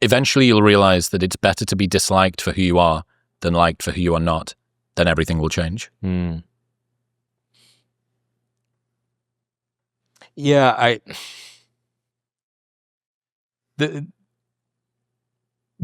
eventually you'll realize that it's better to be disliked for who you are than liked for who you are not. Then everything will change. Yeah,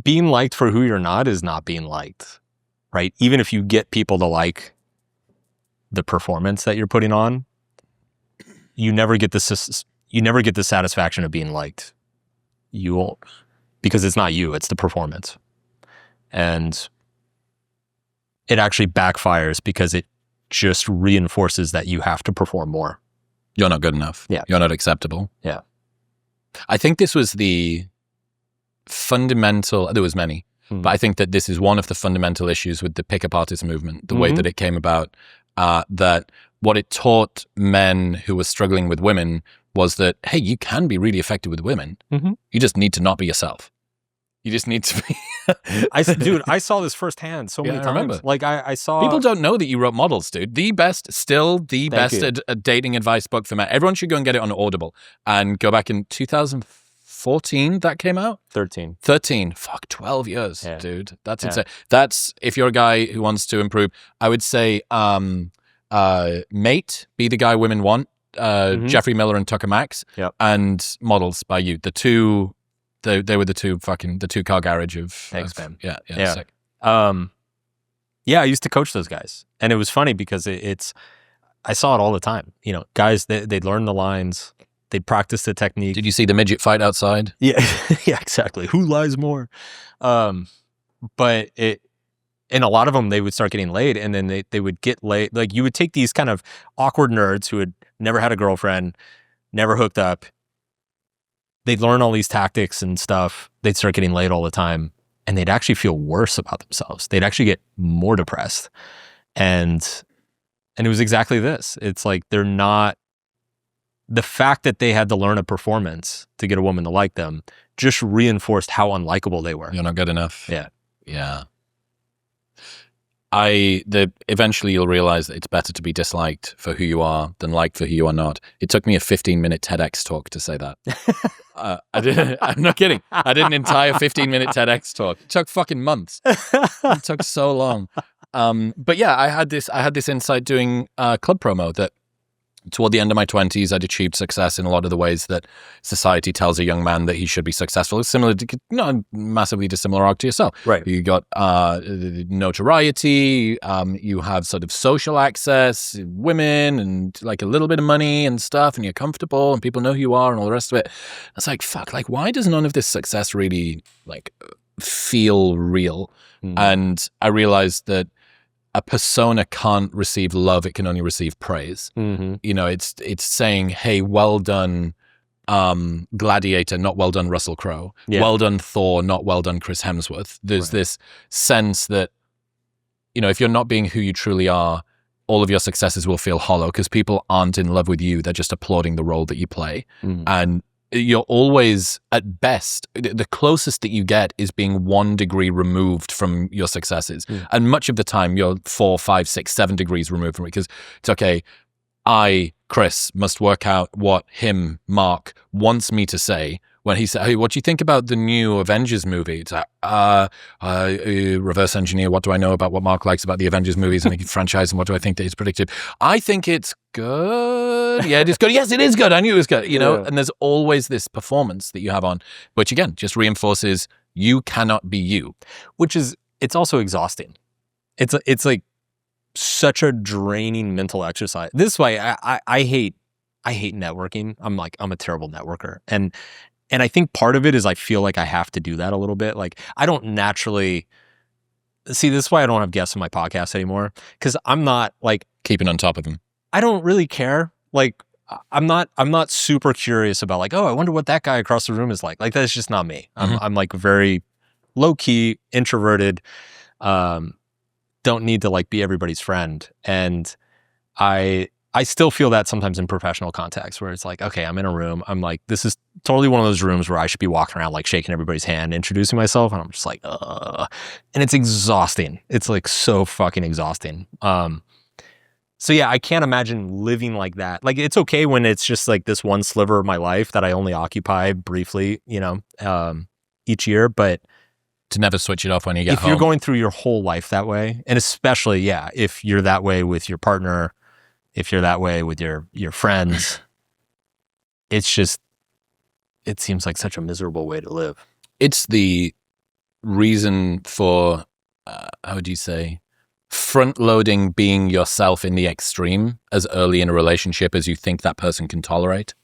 being liked for who you're not is not being liked, right? Even if you get people to like the performance that you're putting on, you never get the satisfaction of being liked. You won't, because it's not you, it's the performance. And it actually backfires because it just reinforces that you have to perform more. You're not good enough. Yeah. You're not acceptable. Yeah. I think this was the fundamental, there was many, but I think that this is one of the fundamental issues with the pickup artist movement, the way that it came about, that what it taught men who were struggling with women was that, hey, you can be really effective with women. You just need to not be yourself. You just need to be. Dude, I saw this firsthand so many times. I remember. Like I saw. People don't know that you wrote Models, dude. The best dating advice book for men. Everyone should go and get it on Audible and go back in 2014 that came out? 13. Fuck, 12 years, dude. That's insane. That's, if you're a guy who wants to improve, I would say Mate, Be the Guy Women Want, Jeffrey Miller and Tucker Max, and Models by you. The two... They were the two car garage of... Thanks, man. Yeah. Sick. Yeah, I used to coach those guys. And it was funny because I saw it all the time. You know, guys, they'd learn the lines, they'd practice the technique. Did you see the midget fight outside? Yeah, yeah, exactly. Who lies more? But and a lot of them, they would start getting laid, and then they would get laid. Like, you would take these kind of awkward nerds who had never had a girlfriend, never hooked up, they'd learn all these tactics and stuff. They'd start getting laid all the time, and they'd actually feel worse about themselves. They'd actually get more depressed. And it was exactly this. It's like they're not, the fact that they had to learn a performance to get a woman to like them just reinforced how unlikable they were. You're not good enough. Yeah. Yeah. Eventually you'll realize that it's better to be disliked for who you are than liked for who you are not. It took me a 15-minute TEDx talk to say that. I'm not kidding. I did an entire 15-minute TEDx talk. It took fucking months. It took so long. But yeah, I had this insight doing club promo that toward the end of my 20s, I'd achieved success in a lot of the ways that society tells a young man that he should be successful. It's similar to, not massively dissimilar arc to yourself. Right. You got notoriety, you have sort of social access, women, and like a little bit of money and stuff, and you're comfortable, and people know who you are, and all the rest of it. It's like, fuck, like, why does none of this success really, like, feel real? And I realized that a persona can't receive love, it can only receive praise. You know, it's saying, hey, well done Gladiator, not well done Russell Crowe. Yeah. Well done Thor, not well done Chris Hemsworth. There's this sense that, you know, if you're not being who you truly are, all of your successes will feel hollow because people aren't in love with you. They're just applauding the role that you play. And you're always, at best, the closest that you get is being 1 degree removed from your successes. And much of the time, you're 4, 5, 6, 7 degrees removed from it because it's okay. I, Chris, must work out what him, Mark, wants me to say when he said, hey, what do you think about the new Avengers movie? It's like, reverse engineer, what do I know about what Mark likes about the Avengers movies and the franchise, and what do I think that he's predicted? I think it's good. Yeah, it is good. Yes, it is good. I knew it was good. You know, and there's always this performance that you have on, which again, just reinforces you cannot be you. Which is, it's also exhausting. It's like such a draining mental exercise. This is why I hate networking. I'm a terrible networker. And I think part of it is I feel like I have to do that a little bit. Like, I don't naturally see, this is why I don't have guests on my podcast anymore. Cause I'm not like keeping on top of them. I don't really care. Like, I'm not super curious about like, oh, I wonder what that guy across the room is like. Like, that's just not me. I'm like very low key, introverted, don't need to like be everybody's friend. And I still feel that sometimes in professional contexts where it's like, okay, I'm in a room. I'm like, this is totally one of those rooms where I should be walking around like shaking everybody's hand, introducing myself. And I'm just like, and it's exhausting. It's like so fucking exhausting. So yeah, I can't imagine living like that. Like, it's okay when it's just like this one sliver of my life that I only occupy briefly, you know? each year, but to never switch it off when you get if home. you're going through your whole life that way, and especially, if you're that way with your partner, if you're that way with your friends, it seems like such a miserable way to live. It's the reason for, how would you say, front-loading being yourself in the extreme as early in a relationship as you think that person can tolerate.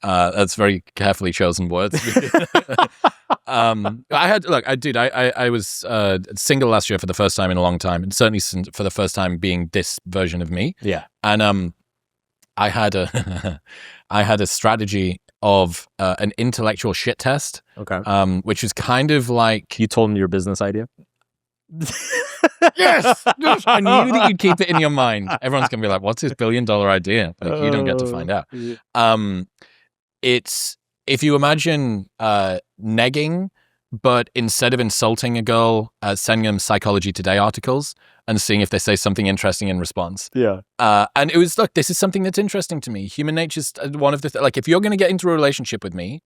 That's very carefully chosen words. I was single last year for the first time in a long time, and certainly for the first time being this version of me. Yeah. And I had a strategy of an intellectual shit test. Okay. Which is kind of like, You told him your business idea? yes, I knew that you'd keep it in your mind. Everyone's gonna be like, "What's his $1 billion idea?" Like, you don't get to find out. Yeah. It's, if you imagine negging, but instead of insulting a girl, sending them Psychology Today articles and seeing if they say something interesting in response. Yeah. And it was, look, this is something that's interesting to me. Human nature's one of the like, if you're going to get into a relationship with me,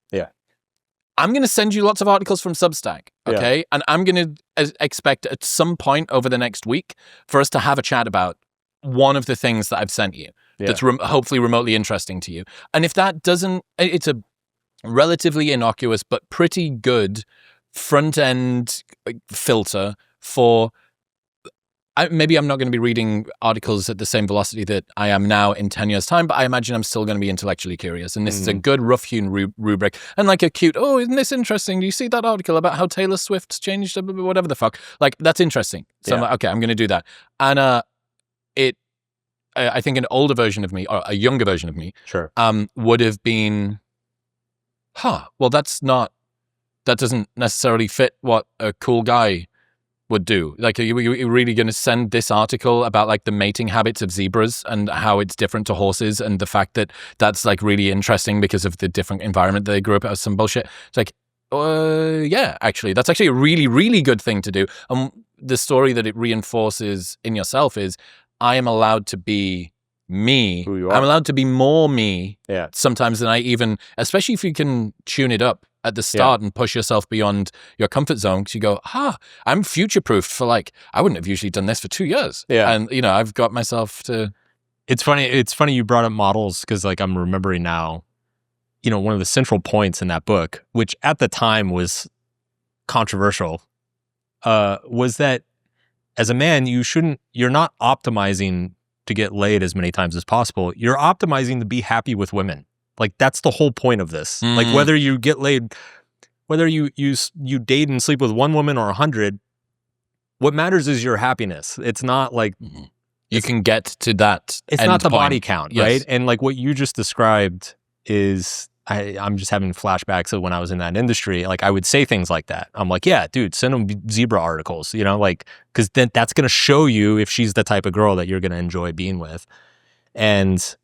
I'm going to send you lots of articles from Substack, okay? Yeah. And I'm going to expect at some point over the next week for us to have a chat about one of the things that I've sent you that's hopefully remotely interesting to you. And if that doesn't, it's a relatively innocuous but pretty good front-end filter for, maybe I'm not going to be reading articles at the same velocity that I am now in 10 years' time, but I imagine I'm still going to be intellectually curious. And this is a good rough-hewn rubric. And like a cute, oh, isn't this interesting? Do you see that article about how Taylor Swift's changed, whatever the fuck? Like, that's interesting. So I'm like, okay, I'm going to do that. And I think an older version of me, or a younger version of me, would have been, well, that doesn't necessarily fit what a cool guy would do. Like, are you really going to send this article about like the mating habits of zebras and how it's different to horses, and the fact that that's like really interesting because of the different environment they grew up as some bullshit? It's like, yeah, actually, that's actually a really, really good thing to do. And the story that it reinforces in yourself is, I am allowed to be me. Who you are. I'm allowed to be more me Yeah. sometimes than I even, especially if you can tune it up at the start and push yourself beyond your comfort zone, because you go, I'm future-proofed for like, I wouldn't have usually done this for 2 years. Yeah. And, I've got myself to... It's funny you brought up models, because like I'm remembering now, one of the central points in that book, which at the time was controversial, was that as a man, you're not optimizing to get laid as many times as possible. You're optimizing to be happy with women. Like, that's the whole point of this. Like, whether you get laid, whether you date and sleep with one woman or 100, what matters is your happiness. It's not like you can get to that. It's not the body count, right? And like what you just described is, I'm just having flashbacks of when I was in that industry. Like, I would say things like that. I'm like, yeah, dude, send them zebra articles, like, because then that's going to show you if she's the type of girl that you're going to enjoy being with. And,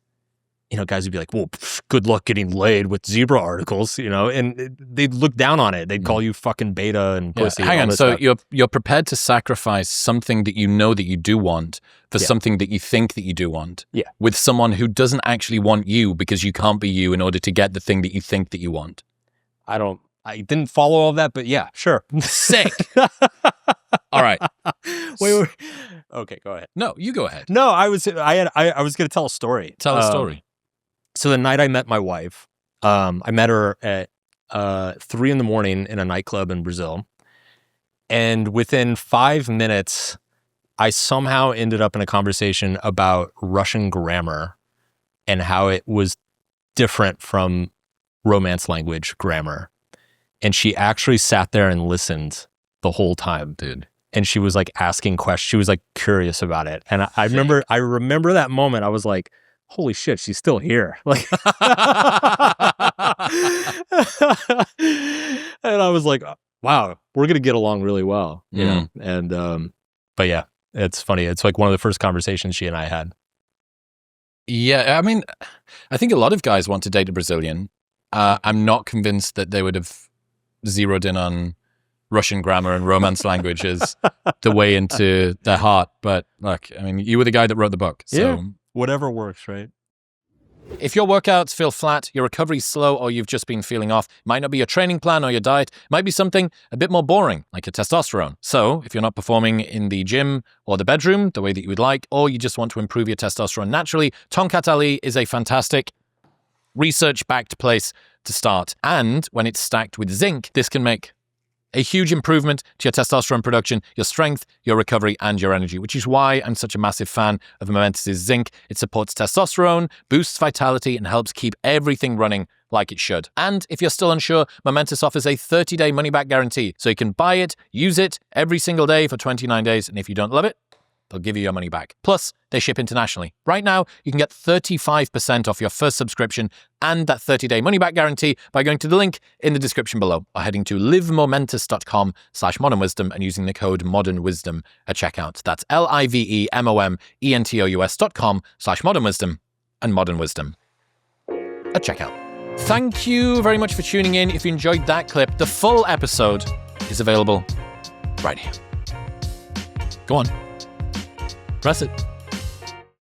guys would be like, well, good luck getting laid with zebra articles, and they'd look down on it. They'd call you fucking beta and pussy. Hang on. So you're prepared to sacrifice something that you know that you do want for something that you think that you do want. Yeah. With someone who doesn't actually want you because you can't be you in order to get the thing that you think that you want. I didn't follow all of that, but yeah, sure. Sick. All right. Wait. Okay, go ahead. No, you go ahead. No, I was going to tell a story. Tell a story. So the night I met my wife, I met her at 3 a.m. in a nightclub in Brazil. And within 5 minutes, I somehow ended up in a conversation about Russian grammar and how it was different from Romance language grammar. And she actually sat there and listened the whole time, dude. And she was like asking questions. She was like curious about it. And I remember that moment. I was like, holy shit, she's still here. Like, and I was like, wow, we're going to get along really well, you know? And, but yeah, it's funny. It's like one of the first conversations she and I had. Yeah. I mean, I think a lot of guys want to date a Brazilian. I'm not convinced that they would have zeroed in on Russian grammar and Romance language as the way into their heart. But look, I mean, you were the guy that wrote the book. So yeah. Whatever works, right? If your workouts feel flat, your recovery's slow, or you've just been feeling off, it might not be your training plan or your diet. It might be something a bit more boring, like your testosterone. So if you're not performing in the gym or the bedroom the way that you would like, or you just want to improve your testosterone naturally, Tongkat Ali is a fantastic research-backed place to start. And when it's stacked with zinc, this can make a huge improvement to your testosterone production, your strength, your recovery, and your energy, which is why I'm such a massive fan of Momentous' zinc. It supports testosterone, boosts vitality, and helps keep everything running like it should. And if you're still unsure, Momentous offers a 30-day money-back guarantee, so you can buy it, use it every single day for 29 days, and if you don't love it, they'll give you your money back. Plus, they ship internationally. Right now, you can get 35% off your first subscription and that 30-day money-back guarantee by going to the link in the description below or heading to livemomentous.com/modernwisdom and using the code modernwisdom at checkout. That's livemomentus.com/modernwisdom and modernwisdom at checkout. Thank you very much for tuning in. If you enjoyed that clip, the full episode is available right here. Go on. Press it.